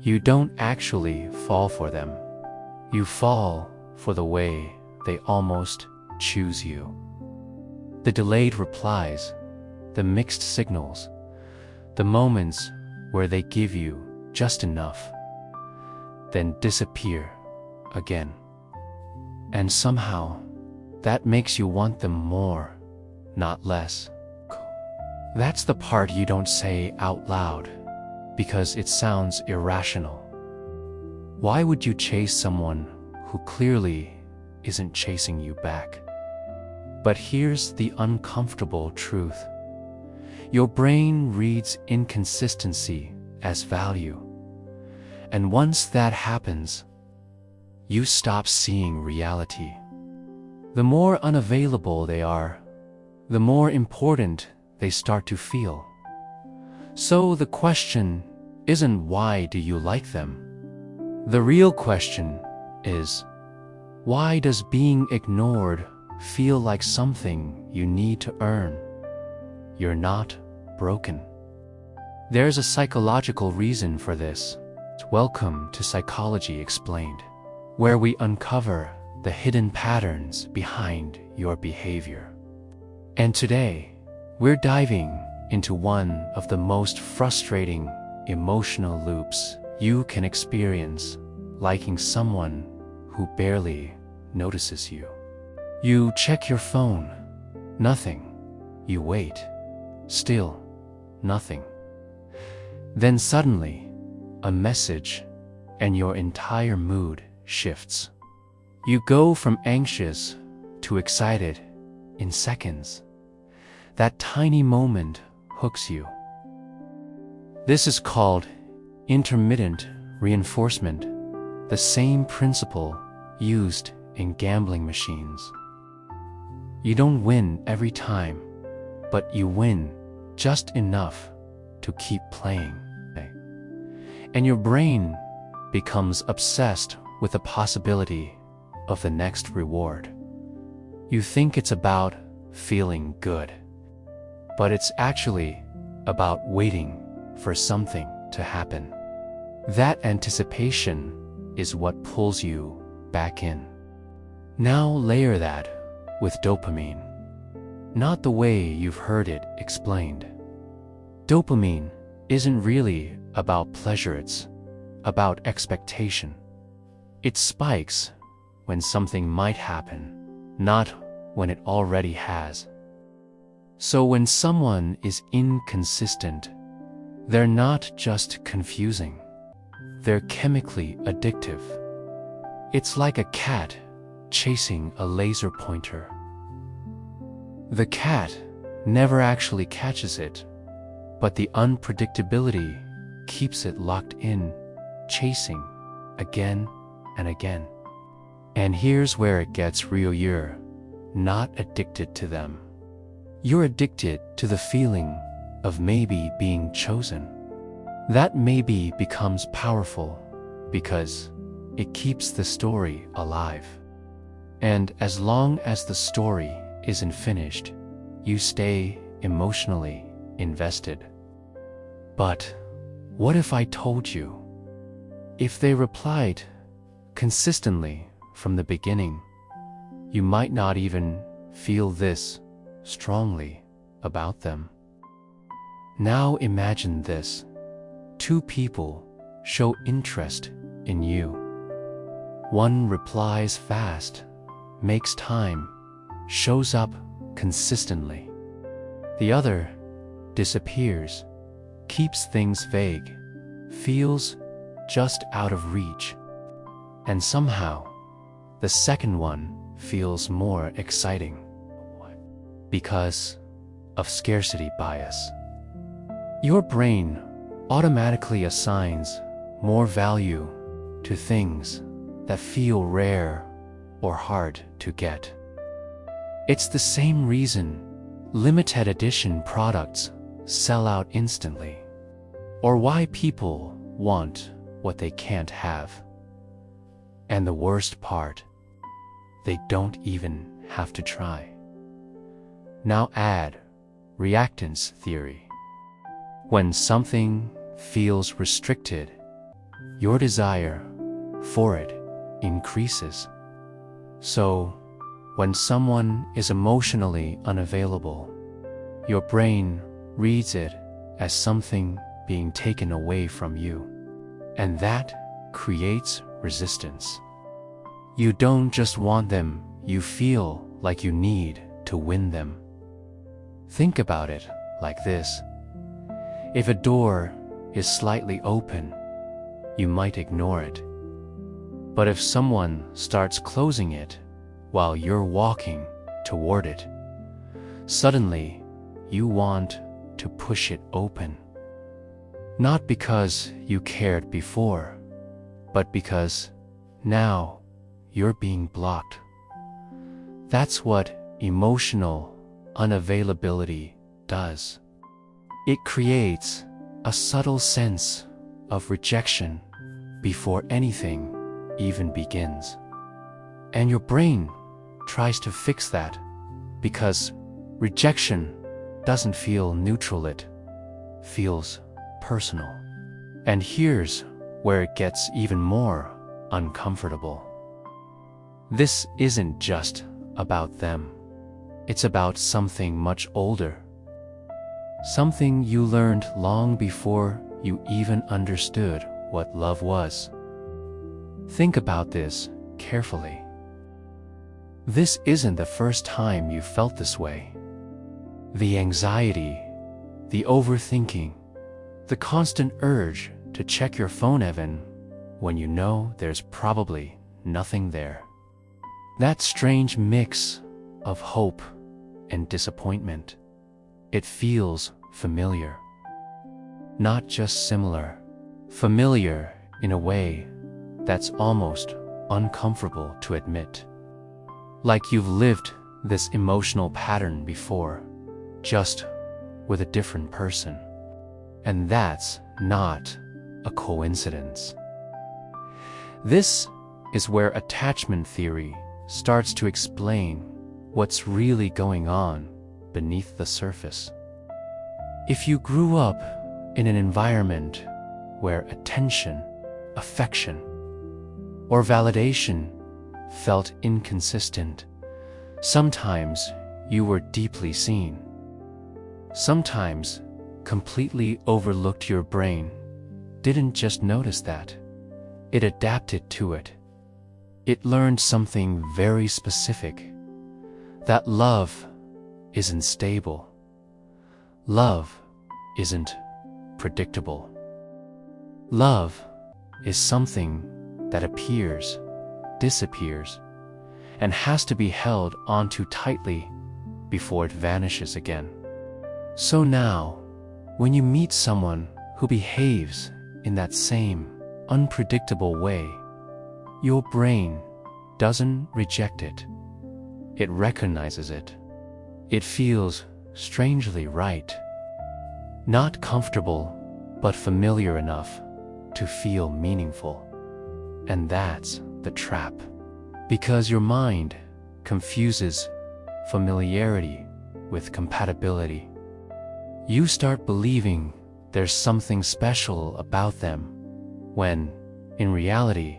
You don't actually fall for them. You fall for the way they almost choose you. The delayed replies, the mixed signals, the moments where they give you just enough, then disappear again. And somehow, that makes you want them more, not less. That's the part you don't say out loud, because it sounds irrational. Why would you chase someone who clearly isn't chasing you back? But here's the uncomfortable truth. Your brain reads inconsistency as value. And once that happens, you stop seeing reality. The more unavailable they are, the more important they start to feel. So the question isn't why do you like them? The real question is, why does being ignored feel like something you need to earn? You're not broken. There's a psychological reason for this. Welcome to Psychology Explained, where we uncover the hidden patterns behind your behavior. And today, we're diving into one of the most frustrating emotional loops you can experience, liking someone who barely notices you. You check your phone, nothing. You wait, still nothing. Then suddenly, a message, and your entire mood shifts. You go from anxious to excited in seconds. That tiny moment hooks you. This is called intermittent reinforcement, the same principle used in gambling machines. You don't win every time, but you win just enough to keep playing. And your brain becomes obsessed with the possibility of the next reward. You think it's about feeling good, but it's actually about waiting for something to happen. That anticipation is what pulls you back in. Now layer that with dopamine. Not the way you've heard it explained. Dopamine isn't really about pleasure, it's about expectation. It spikes when something might happen, not when it already has. So when someone is inconsistent, they're not just confusing, they're chemically addictive. It's like a cat chasing a laser pointer. The cat never actually catches it, but the unpredictability keeps it locked in, chasing again and again. And here's where it gets real. You're not addicted to them. You're addicted to the feeling of maybe being chosen. That maybe becomes powerful because it keeps the story alive. And as long as the story isn't finished, you stay emotionally invested. But what if I told you? If they replied consistently from the beginning, you might not even feel this strongly about them. Now imagine this. Two people show interest in you. One replies fast, makes time, shows up consistently. The other disappears, keeps things vague, feels just out of reach. And somehow, the second one feels more exciting because of scarcity bias. Your brain automatically assigns more value to things that feel rare or hard to get. It's the same reason limited edition products sell out instantly, or why people want what they can't have. And the worst part, they don't even have to try. Now add reactance theory. When something feels restricted, your desire for it increases. So, when someone is emotionally unavailable, your brain reads it as something being taken away from you, and that creates resistance. You don't just want them, you feel like you need to win them. Think about it like this. If a door is slightly open, you might ignore it. But if someone starts closing it while you're walking toward it, suddenly you want to push it open. Not because you cared before, but because now you're being blocked. That's what emotional unavailability does. It creates a subtle sense of rejection before anything even begins. And your brain tries to fix that because rejection doesn't feel neutral, it feels personal. And here's where it gets even more uncomfortable. This isn't just about them. It's about something much older. Something you learned long before you even understood what love was. Think about this carefully. This isn't the first time you felt this way. The anxiety, the overthinking, the constant urge to check your phone even when you know there's probably nothing there. That strange mix of hope and disappointment. It feels familiar. Not just similar. Familiar in a way that's almost uncomfortable to admit. Like you've lived this emotional pattern before, just with a different person. And that's not a coincidence. This is where attachment theory starts to explain what's really going on beneath the surface. If you grew up in an environment where attention, affection, or validation felt inconsistent, sometimes you were deeply seen. Sometimes completely overlooked. Your brain didn't just notice that, it adapted to it. It learned something very specific, that love isn't stable. Love isn't predictable. Love is something that appears, disappears, and has to be held onto tightly before it vanishes again. So now, when you meet someone who behaves in that same unpredictable way, your brain doesn't reject it. It recognizes it. It feels strangely right. Not comfortable, but familiar enough to feel meaningful. And that's the trap. Because your mind confuses familiarity with compatibility. You start believing there's something special about them, when, in reality,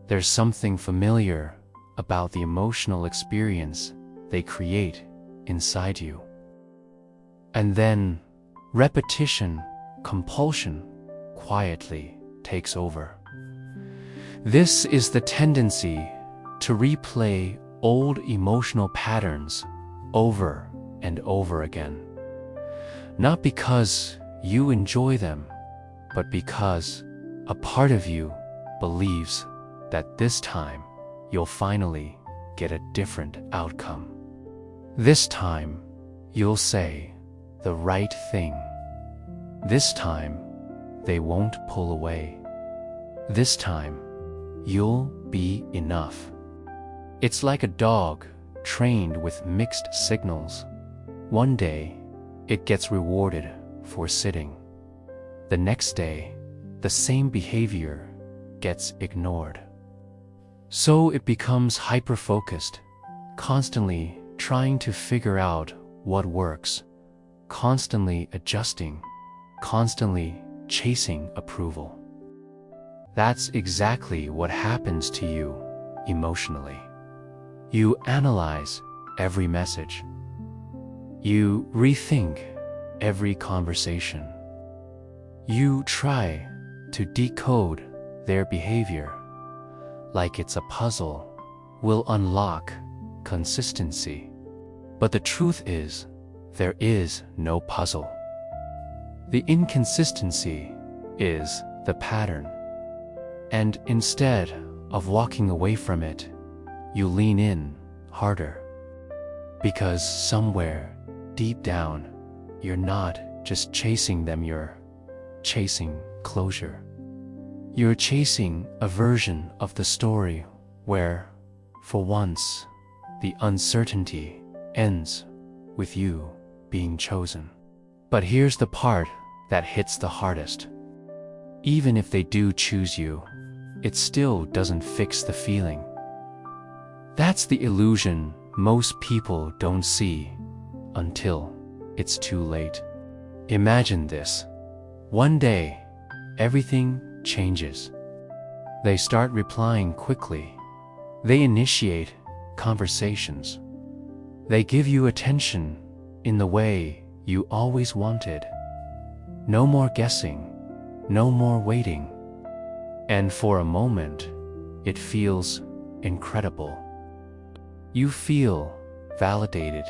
there's something familiar about the emotional experience they create inside you. And then, repetition, compulsion, quietly takes over. This is the tendency to replay old emotional patterns over and over again. Not because you enjoy them, but because a part of you believes that this time you'll finally get a different outcome. This time you'll say the right thing. This time they won't pull away. This time you'll be enough. It's like a dog trained with mixed signals. One day it gets rewarded for sitting. The next day the same behavior gets ignored. So it becomes hyper-focused, constantly trying to figure out what works, constantly adjusting, constantly chasing approval. That's exactly what happens to you emotionally. You analyze every message. You rethink every conversation. You try to decode their behavior like it's a puzzle will unlock consistency. But the truth is, there is no puzzle. The inconsistency is the pattern. And instead of walking away from it, you lean in harder. Because somewhere deep down, you're not just chasing them, you're chasing closure. You're chasing a version of the story where, for once, the uncertainty ends with you being chosen. But here's the part that hits the hardest. Even if they do choose you, it still doesn't fix the feeling. That's the illusion most people don't see until it's too late. Imagine this. One day, everything changes. They start replying quickly. They initiate conversations. They give you attention in the way you always wanted. No more guessing, no more waiting. And for a moment, it feels incredible. You feel validated,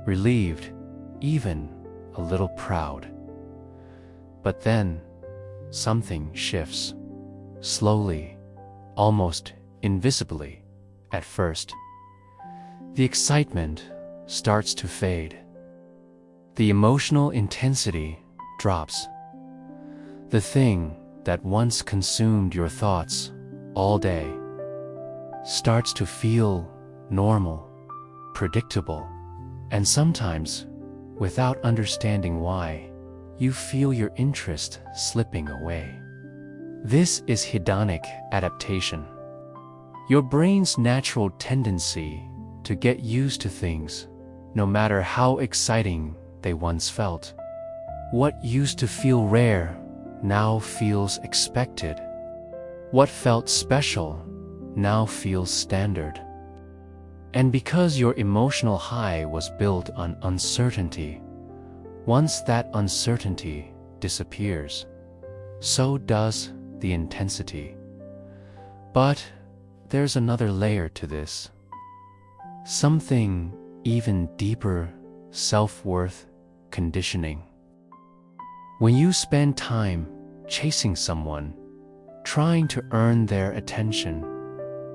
relieved, even a little proud. But then, something shifts. Slowly, almost invisibly at first. The excitement starts to fade. The emotional intensity drops. The thing that once consumed your thoughts all day starts to feel normal, predictable, and sometimes, without understanding why, you feel your interest slipping away. This is hedonic adaptation. Your brain's natural tendency to get used to things, no matter how exciting they once felt. What used to feel rare now feels expected. What felt special now feels standard. And because your emotional high was built on uncertainty, once that uncertainty disappears, so does the intensity. But there's another layer to this. Something even deeper: self-worth conditioning. When you spend time chasing someone, trying to earn their attention,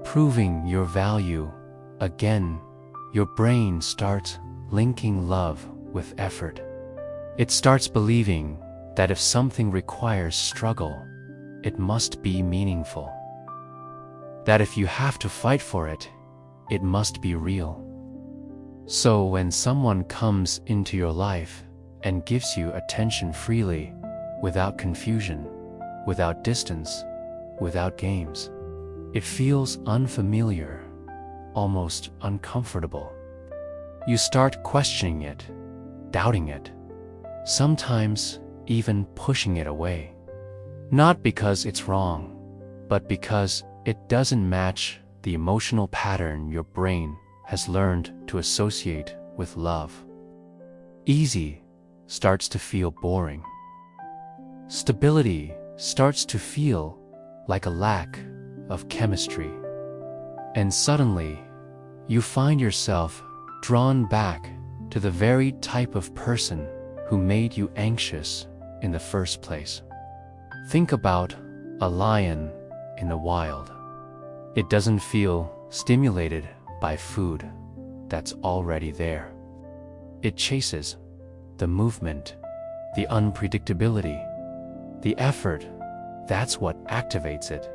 proving your value, again, your brain starts linking love with effort. It starts believing that if something requires struggle, it must be meaningful. That if you have to fight for it, it must be real. So when someone comes into your life and gives you attention freely, without confusion, without distance, without games, it feels unfamiliar, almost uncomfortable. You start questioning it, doubting it, sometimes even pushing it away. Not because it's wrong, but because it doesn't match the emotional pattern your brain has learned to associate with love. Easy starts to feel boring. Stability starts to feel like a lack of chemistry. And suddenly, you find yourself drawn back to the very type of person who made you anxious in the first place. Think about a lion in the wild. It doesn't feel stimulated by food that's already there. It chases the movement, the unpredictability, the effort. That's what activates it.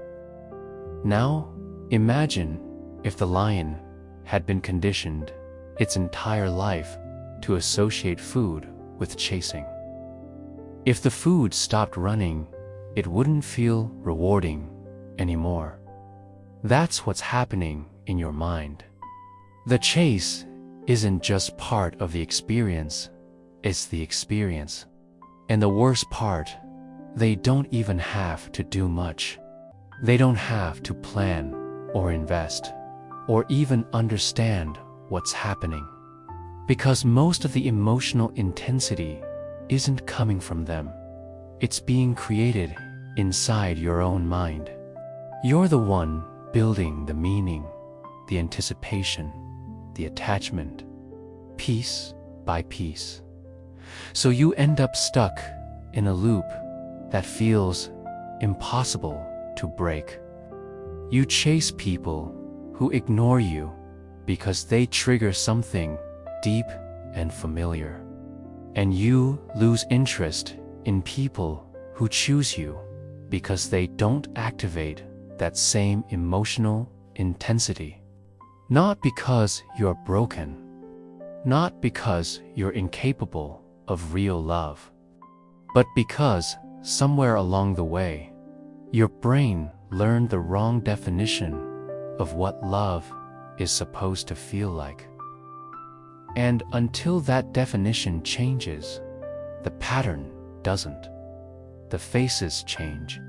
Now, imagine if the lion had been conditioned its entire life to associate food with chasing. If the food stopped running, it wouldn't feel rewarding anymore. That's what's happening in your mind. The chase isn't just part of the experience, it's the experience. And the worst part, they don't even have to do much. They don't have to plan or invest or even understand what's happening, because most of the emotional intensity isn't coming from them. It's being created inside your own mind. You're the one building the meaning, the anticipation, the attachment, piece by piece. So you end up stuck in a loop that feels impossible to break. You chase people who ignore you because they trigger something deep and familiar. And you lose interest in people who choose you because they don't activate that same emotional intensity. Not because you're broken, not because you're incapable of real love, but because somewhere along the way, your brain learned the wrong definition of what love is supposed to feel like. And until that definition changes, the pattern doesn't. The faces change.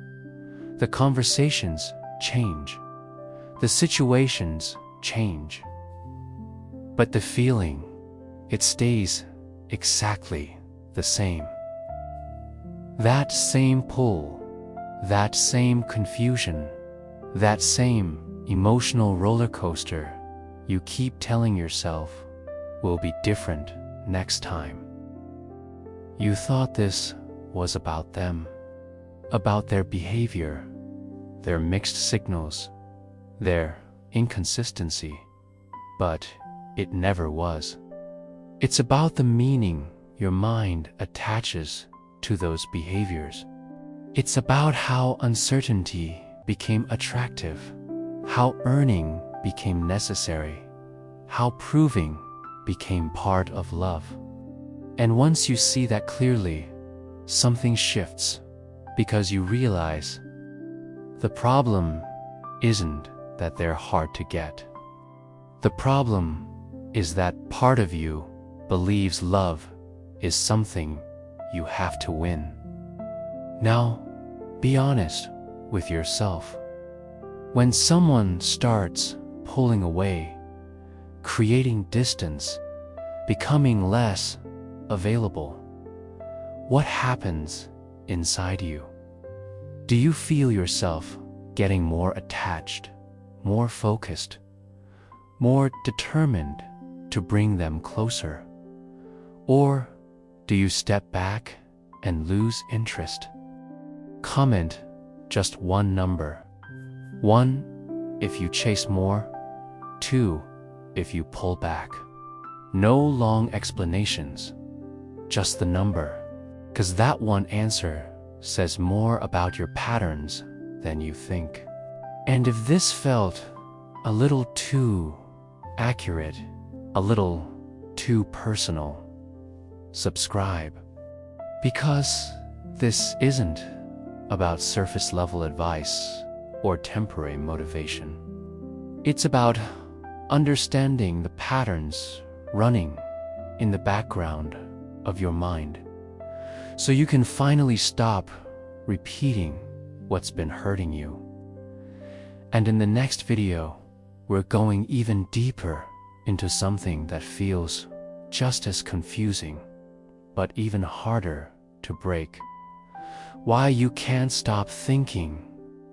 The conversations change. The situations change. But the feeling, it stays exactly the same. That same pull, that same confusion, that same emotional roller coaster you keep telling yourself will be different next time. You thought this was about them, about their behavior, their mixed signals, their inconsistency, but it never was. It's about the meaning your mind attaches to those behaviors. It's about how uncertainty became attractive, how earning became necessary, how proving became part of love. And once you see that clearly, something shifts, because you realize the problem isn't that they're hard to get. The problem is that part of you believes love is something you have to win. Now, be honest with yourself. When someone starts pulling away, creating distance, becoming less available, what happens inside you? Do you feel yourself getting more attached, more focused, more determined to bring them closer? Or do you step back and lose interest? Comment just one number. 1 if you chase more, 2 if you pull back. No long explanations, just the number, because that one answer says more about your patterns than you think. And if this felt a little too accurate, a little too personal, subscribe, because this isn't about surface level advice or temporary motivation. It's about understanding the patterns running in the background of your mind, so you can finally stop repeating what's been hurting you. And in the next video, we're going even deeper into something that feels just as confusing, but even harder to break. Why you can't stop thinking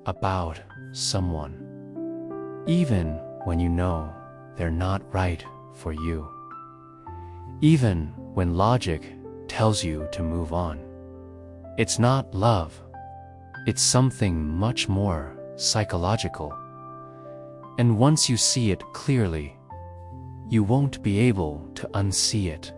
about someone, even when you know they're not right for you. Even when logic tells you to move on. It's not love. It's something much more psychological. And once you see it clearly, you won't be able to unsee it.